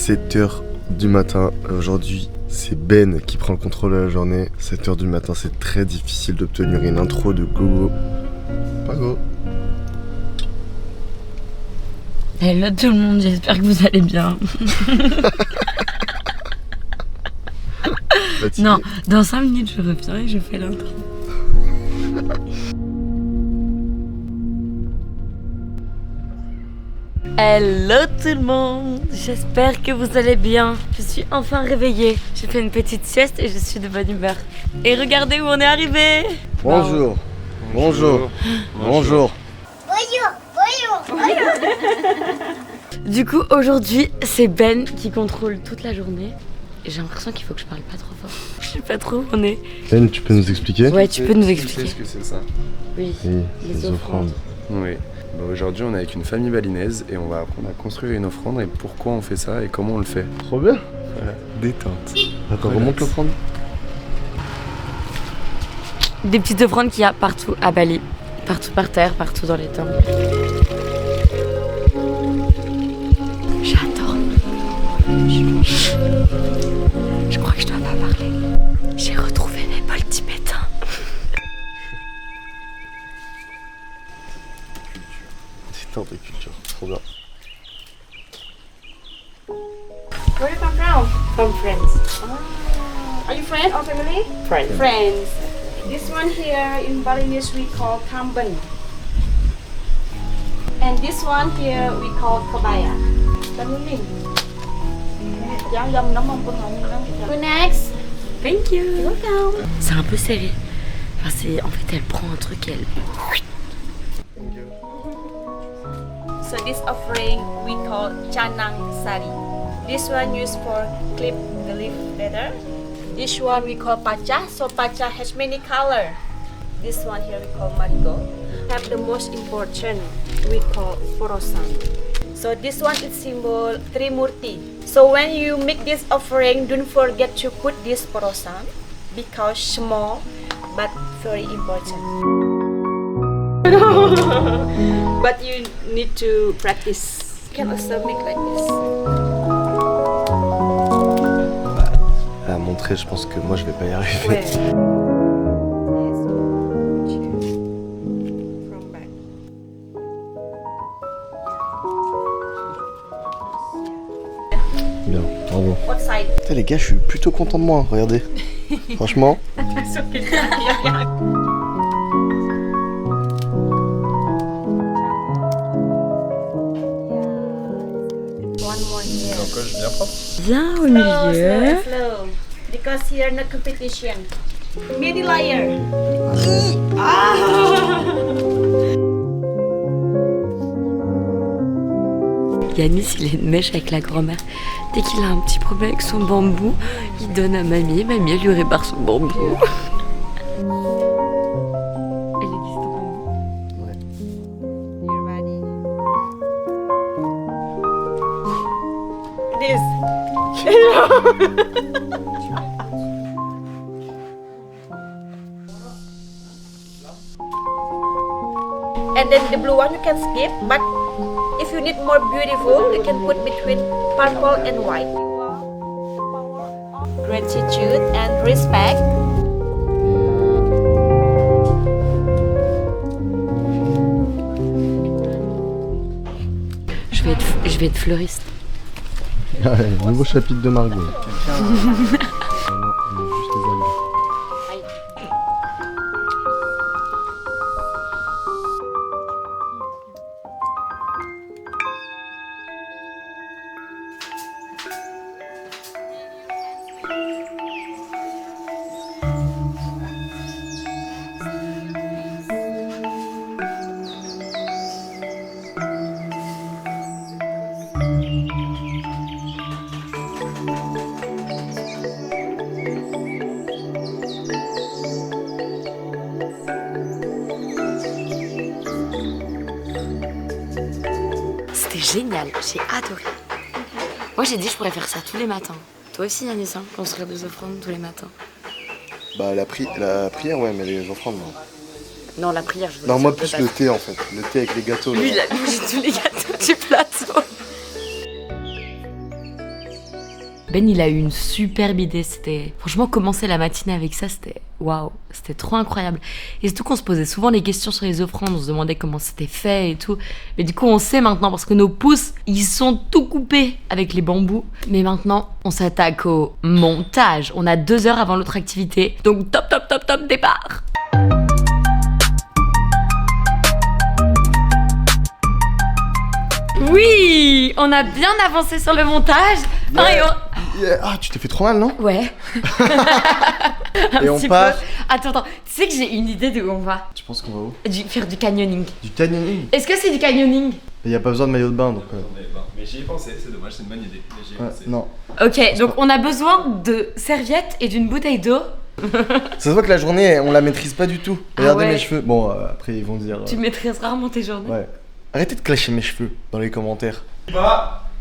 7h du matin. Aujourd'hui, c'est Ben qui prend le contrôle de la journée. 7h du matin, c'est très difficile d'obtenir une intro de Gogo. Pas go. Hello tout le monde, j'espère que vous allez bien. Non, dans 5 minutes je reviens et je fais l'intro. Hello tout le monde, j'espère que vous allez bien. Je suis enfin réveillée, j'ai fait une petite sieste et je suis de bonne humeur. Et regardez où on est arrivé. Bonjour. Bonjour. Bonjour. Du coup aujourd'hui c'est Ben qui contrôle toute la journée. J'ai l'impression qu'il faut que je parle pas trop fort. Je sais pas trop où on est. Ben, tu peux nous expliquer? Ouais, tu peux nous expliquer. Tu sais ce que c'est ça? Oui, les offrandes. Oui. Bah aujourd'hui on est avec une famille balinaise et on va apprendre à construire une offrande et pourquoi on fait ça et comment on le fait. Trop bien. Voilà, détente. Attends, remonte l'offrande. Des petites offrandes qu'il y a partout à Bali. Partout par terre, partout dans les temples. J'adore. Je crois que je dois pas parler. J'ai retrouvé mes bols tibétains. Détente et culture, trop bien. Where do you come from? From France. Are you friends or family? Friends. Friends. This one here in Balinese we call kamben. And this one here we call kabaya. Who next? Thank you. You're welcome. C'est un peu serré. Enfin, en fait, elle prend un truc, elle... So this offering we call chanang sari. This one used for clip the leaf better. This one we call pacha. So pacha has many color. This one here we call marigold. Have the most important we call porosan. So this one is symbol Trimurti. So when you make this offering, don't forget to put this porosan because small but very important. But you need to practice. You can also make like this. À montrer, je pense que moi je vais pas y arriver. Ouais. Bien, bravo. What side? Putain, les gars, je suis plutôt content de moi, regardez. Franchement. One more here. Coche bien propre. Bien au Slow milieu. and slow. Because here no competition. Many layer. Yanis, il a une mèche avec la grand-mère. Dès qu'il a un petit problème avec son bambou, il donne à mamie et mamie, elle lui répare son bambou. Elle existe ton bambou. You ready? This. And then the blue one you can skip, but if you need more beautiful, you can put between purple and white. Gratitude and respect. Je vais être fleuriste. Ah ouais, nouveau chapitre de Margot. Non, juste les algues. C'était génial, j'ai adoré. Moi j'ai dit que je pourrais faire ça tous les matins. Toi aussi Yanis, hein, construire des offrandes tous les matins. Bah la prière, ouais, mais les offrandes, non. Non, la prière, je veux Non, dire, moi je peux plus pas. le thé en fait. Le thé avec les gâteaux. Lui, là. il a mangé tous les gâteaux du plateau. Ben, il a eu une superbe idée. C'était franchement commencer la matinée avec ça, c'était waouh, c'était trop incroyable. Et surtout qu'on se posait souvent les questions sur les offrandes, on se demandait comment c'était fait et tout. Mais du coup, on sait maintenant parce que nos pouces, ils sont tout coupés avec les bambous. Mais maintenant, on s'attaque au montage. On a 2 heures avant l'autre activité, donc top, top, top, top, départ. Oui, on a bien avancé sur le montage. Ah, tu t'es fait trop mal, non? Ouais. Et on petit part. peu. Attends, tu sais que j'ai une idée de où on va. Tu penses qu'on va où? Faire du canyoning. Du canyoning. Est-ce que c'est du canyoning? Il y a pas besoin de maillot de bain, donc... Mais j'y ai pensé, c'est dommage, c'est une bonne idée. Mais j'y ai pensé. non. Ok, donc on a besoin de serviettes et d'une bouteille d'eau. Ça se voit que la journée, on la maîtrise pas du tout. Ah Regardez ouais. mes cheveux. Bon, après, ils vont dire... Tu maîtrises rarement tes journées. Ouais. Arrêtez de clasher mes cheveux dans les commentaires.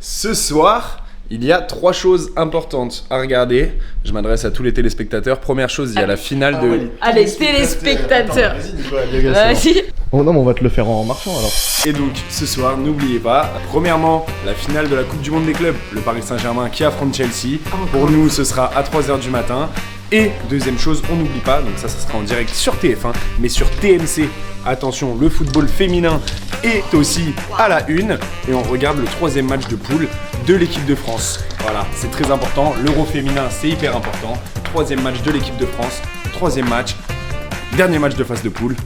Ce soir, il y a 3 choses importantes à regarder. Je m'adresse à tous les téléspectateurs. Première chose, il y a la finale de... Allez, téléspectateurs. Vas-y, Nicolas, Vas-y. Oh non, mais on va te le faire en marchant alors. Et donc, ce soir, n'oubliez pas, premièrement, la finale de la Coupe du Monde des clubs. Le Paris Saint-Germain qui affronte Chelsea. Pour nous, ce sera à 3h du matin. Et deuxième chose, on n'oublie pas, donc ça sera en direct sur TF1, mais sur TMC. Attention, le football féminin est aussi à la une. Et on regarde le 3e match de poule de l'équipe de France. Voilà, c'est très important. L'Euro féminin, c'est hyper important. 3e match de l'équipe de France. 3e match. Dernier match de phase de poule.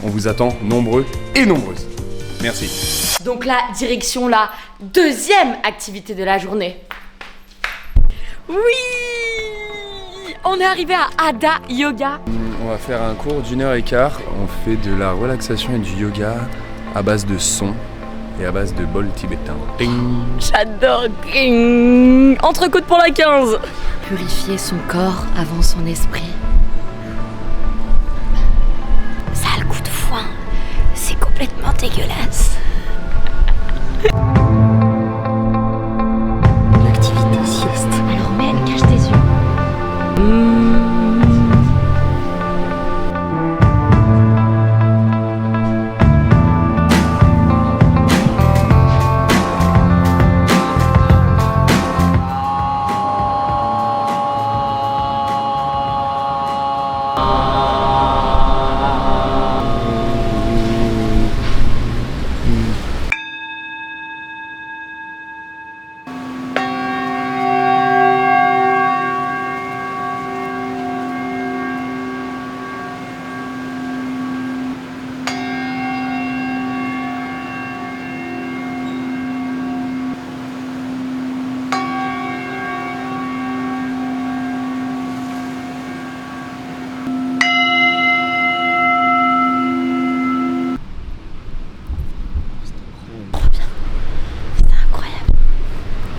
On vous attend nombreux et nombreuses. Merci. Donc là, direction la 2e activité de la journée. Oui, on est arrivé à Ada Yoga. On va faire un cours d'1h15. On fait de la relaxation et du yoga à base de son et à base de bol tibétain. Ding. J'adore. Entrecôte pour la 15. Purifier son corps avant son esprit. Ça a le goût de foin. C'est complètement dégueulasse. L'activité sieste. Alors mets, cache tes yeux.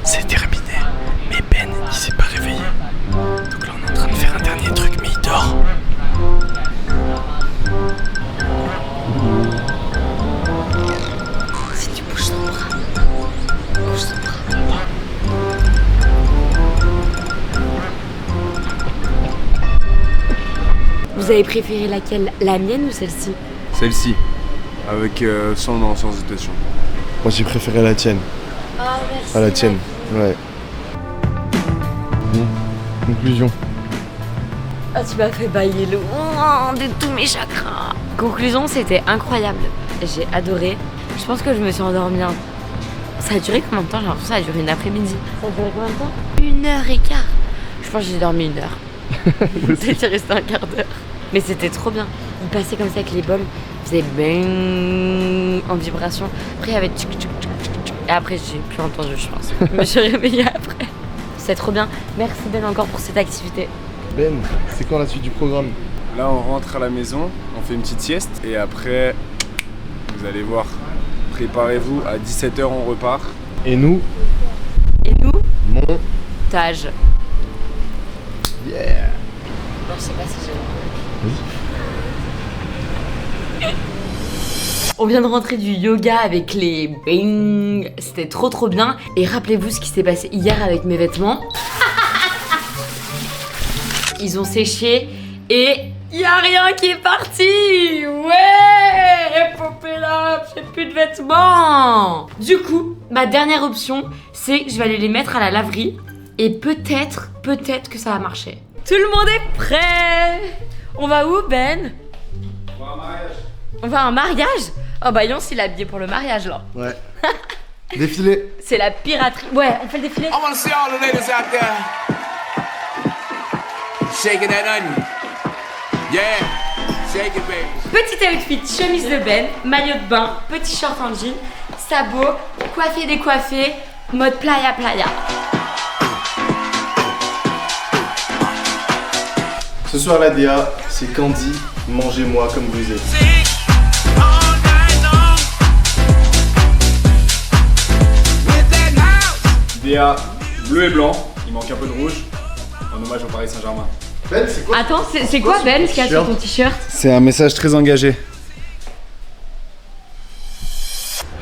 C'est terminé, mais Ben, il s'est pas réveillé. Donc là, on est en train de faire un dernier truc, mais il dort. Si tu bouges ton bras, bouge ton bras. Vous avez préféré laquelle? La mienne ou celle-ci? Celle-ci, avec sans hésitation. Moi, j'ai préféré la tienne. Ah, merci. À la tienne, ouais. Bon, conclusion. Ah, tu m'as fait bailler le de tous mes chakras. Conclusion, c'était incroyable. J'ai adoré. Je pense que je me suis endormie. Ça a duré combien de temps? J'ai l'impression que ça a duré une après-midi. Ça a duré combien de temps? 1h15. Je pense que j'ai dormi 1 heure. C'était resté un quart d'heure. Mais c'était trop bien. Il passait comme ça avec les bols. Il faisait bang en vibration. Après, il y avait tchuk tchuk tchuk tchuk tchuk. Et après, j'ai plus entendu, je pense. Je me suis réveillée après. C'est trop bien. Merci Ben encore pour cette activité. Ben, c'est quand la suite du programme? Là, on rentre à la maison, on fait une petite sieste et après, vous allez voir. Préparez-vous, à 17h, on repart. Et nous? Et nous? Montage. Tage. Yeah. Bon, je sais pas si j'ai... On vient de rentrer du yoga avec les bing. C'était trop bien. Et rappelez-vous ce qui s'est passé hier avec mes vêtements. Ils ont séché et y a rien qui est parti. Ouais, popé là, j'ai plus de vêtements. Du coup, ma dernière option, c'est que je vais aller les mettre à la laverie. Et peut-être que ça va marcher. Tout le monde est prêt. On va où, Ben? On va à un mariage. On va à un mariage? Oh bah Yon, il est habillé pour le mariage là. Ouais. Défilé. C'est la piraterie. Ouais, on fait le défilé. I wanna see all the ladies out there shaking that onion. Yeah, shake it, baby. Petit outfit, chemise de Ben, maillot de bain, petit short en jean, sabot, coiffé décoiffé, mode playa playa. Ce soir, la DA, c'est Candy. Mangez-moi comme vous êtes. DA bleu et blanc, il manque un peu de rouge, en hommage au Paris Saint-Germain. Ben, c'est quoi? Attends, c'est quoi Ben ce qu'il y a sur ton t-shirt? C'est un message très engagé.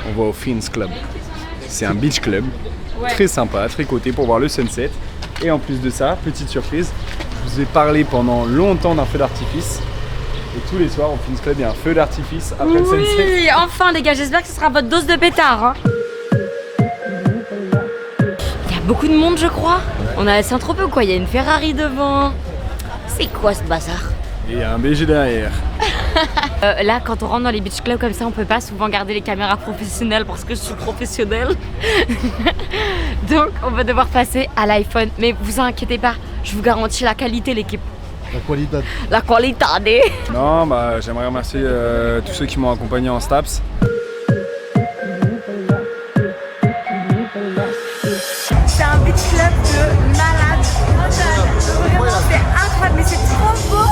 On va au Fins Club. C'est un beach club, très sympa, très coté pour voir le sunset. Et en plus de ça, petite surprise, je vous ai parlé pendant longtemps d'un feu d'artifice. Et tous les soirs au Fins Club, il y a un feu d'artifice après le sunset. Oui, enfin les gars, j'espère que ce sera votre dose de pétard. Hein. Il y a beaucoup de monde, je crois. On a Saint-Tropez ou quoi? Il y a une Ferrari devant. C'est quoi ce bazar? Et il y a un BG derrière. Là, quand on rentre dans les beach clubs comme ça, on peut pas souvent garder les caméras professionnelles parce que je suis professionnelle. Donc, on va devoir passer à l'iPhone. Mais vous inquiétez pas, je vous garantis la qualité, l'équipe. La qualité. La qualité. Non, bah j'aimerais remercier tous ceux qui m'ont accompagné en Staps. C'est un beach club de malade. Vraiment, c'est incroyable, mais c'est trop beau.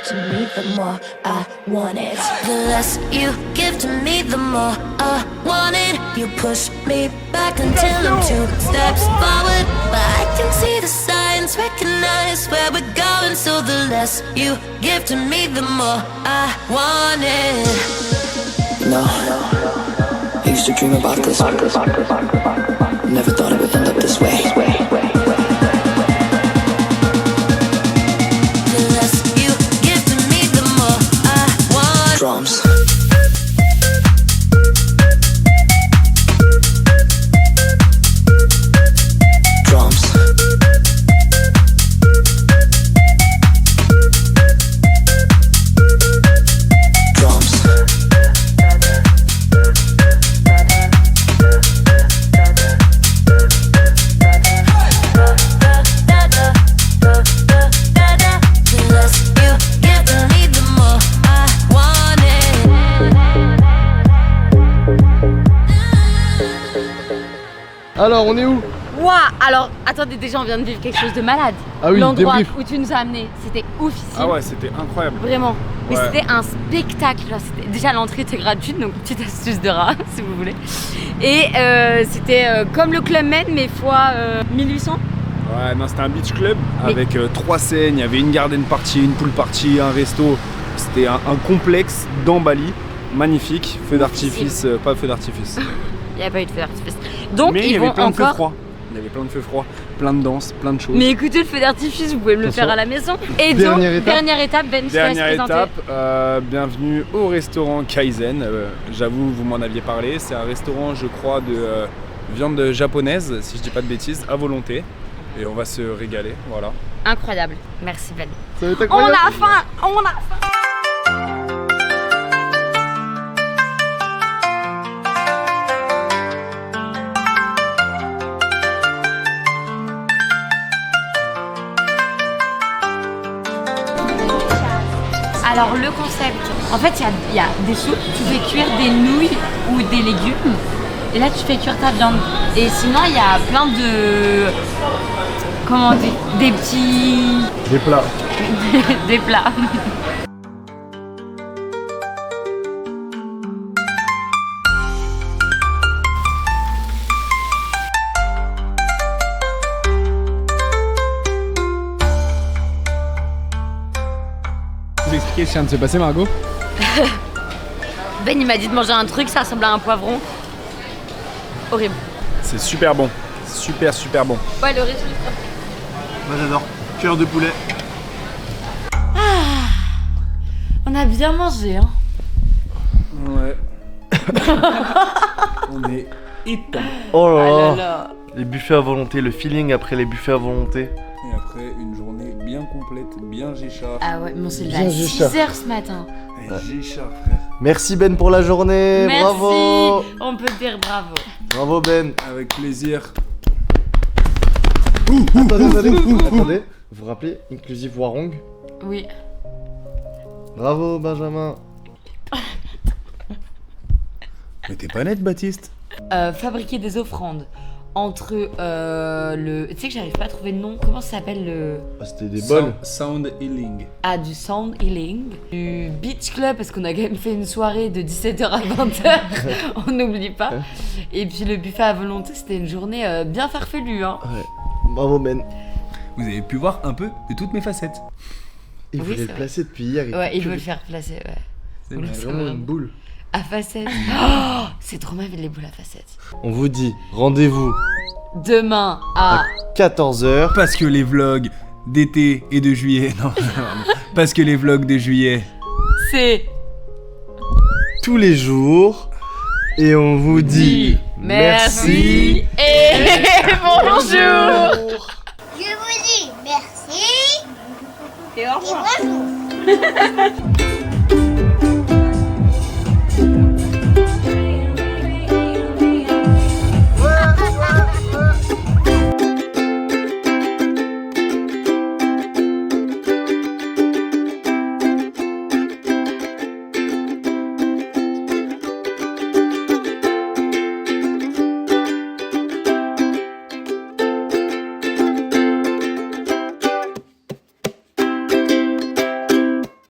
To me, the more I want it. The less you give to me, the more I want it. You push me back until I'm 2 steps forward, but I can see the signs, recognize where we're going. So the less you give to me, the more I want it. No, I used to dream about this. Never thought it would end up this way. Drums. Drums. Drums. Alors, on est où? Ouah, alors attendez, déjà on vient de vivre quelque chose de malade. Ah oui, l'endroit débrief. où tu nous as amenés, c'était oufissime. Ah ouais, c'était incroyable. Vraiment. Mais Ouais. c'était un spectacle. Genre, déjà l'entrée était gratuite, donc petite astuce de rat si vous voulez. Et c'était comme le Club Med mais fois 1800. Ouais, non, c'était un beach club Mais- avec 3 scènes, il y avait une garden party, une pool party, un resto. C'était un complexe dans Bali, magnifique, feu d'artifice, pas feu d'artifice. Il n'y a pas eu de feu d'artifice. Donc Mais il y ils avait vont plein de feux encore. froids. Il y avait plein de feux froids, plein de danses, plein de choses. Mais écoutez, le feu d'artifice, vous pouvez me le Attention. faire à la maison. Et Dernière donc, étape. dernière étape, Ben, je te laisse Dernière présenter. étape, bienvenue au restaurant Kaizen. J'avoue, vous m'en aviez parlé. C'est un restaurant, je crois, de viande japonaise, si je dis pas de bêtises, à volonté. Et on va se régaler, voilà. Incroyable. Merci Ben. Ça va être On incroyable. a faim, on a faim. Alors le concept, en fait il y a des soupes, tu fais cuire des nouilles ou des légumes et là tu fais cuire ta viande. Et sinon il y a plein de, comment on dit, des petits, Des plats. des plats. Vous expliquer ce qui vient de se passer, Margot? Ben il m'a dit de manger un truc, ça ressemble à un poivron. Horrible. C'est super bon, super bon. Ouais le riz. Moi j'adore. Cœur de poulet. On a bien mangé hein. Ouais. On est éteint. Oh Ah là là là. là. Les buffets à volonté, le feeling après les buffets à volonté. Et après, une journée bien complète, bien géchard. Ah ouais, mais on s'est levé Bien à Géchard. 6h ce matin. Géchard, frère. Merci Ben pour la journée, Merci. bravo. On peut dire bravo. Bravo Ben. Avec plaisir. Attendez, vous vous rappelez Inclusive Warong? Oui. Bravo Benjamin. Mais t'es pas net, Baptiste. Fabriquer des offrandes entre le... Tu sais que j'arrive pas à trouver le nom. Comment ça s'appelle le... Ah, c'était des bols. Sound healing. Ah, du sound healing, du beach club parce qu'on a quand même fait une soirée de 17h à 20h, on n'oublie pas. Et puis le buffet à volonté, c'était une journée bien farfelue, hein. Ouais. Bravo Ben. Vous avez pu voir un peu de toutes mes facettes. Il Oui, voulait c'est le vrai. placer depuis hier. Ouais, il fait veut que- le faire placer, ouais. C'est Oula, vrai. c'est Vraiment vrai. une boule. À facettes. Oh, c'est trop ma vie les boules à facettes. On vous dit rendez-vous Demain à... 14h. Parce que les vlogs d'été et de juillet. Non, pardon. Parce que les vlogs de juillet. C'est... tous les jours. Et on vous dit Merci et bonjour. Je vous dis merci Et au revoir. et bonjour.